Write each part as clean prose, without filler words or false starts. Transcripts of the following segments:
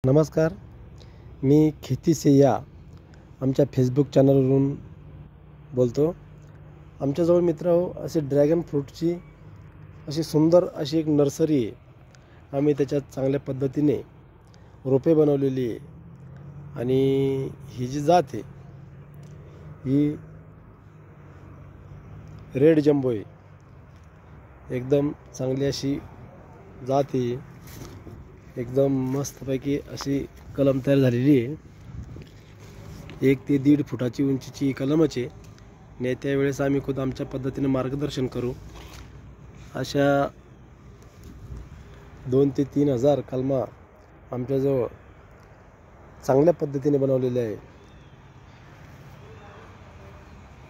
नमस्कार. मी खेती से या आमच्या फेसबुक चॅनलवरून बोलतो. आमच्याजवळ मित्रहो अशी ड्रॅगन फ्रूटची अशी सुंदर अशी एक नर्सरी आहे. आम्ही त्याच्यात चांगल्या पद्धतीने रोपे बनवलेली आहे आणि ही जी जात आहे ही रेड जंबो आहे. एकदम चांगली अशी जात आहे. एकदम मस्तपैकी अशी कलम तयार झालेली आहे. 1 ते 1.5 फुटाची उंचीची कलमच आहे. नेत्या वेळेस आम्ही खुद आमच्या पद्धतीने मार्गदर्शन करू. अशा 2 ते 3 हजार कलमा आमच्याजवळ चांगल्या पद्धतीने बनवलेल्या आहे.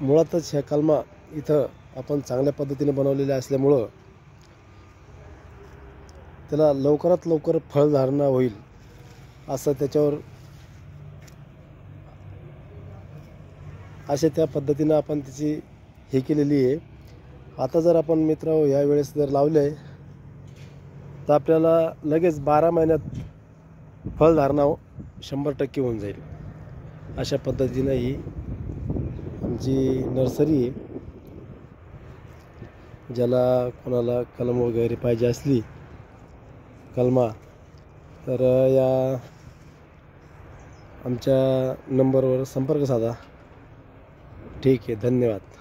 मुळातच ह्या कलमा इथं आपण चांगल्या पद्धतीने बनवलेल्या असल्यामुळं त्याला लवकरात लवकर फळधारणा होईल असं त्याच्यावर अशा त्या पद्धतीनं आपण त्याची हे केलेली आहे. आता जर आपण मित्रांनो या वेळेस जर लावले तर आपल्याला लगेच 12 महिन्यात फळधारणा 100% होऊन जाईल. अशा पद्धतीनं ही आमची नर्सरी आहे. ज्याला कोणाला कलम वगैरे पाहिजे असली कलमा तर या आमच्या नंबरवर संपर्क साधा. ठीक आहे. धन्यवाद.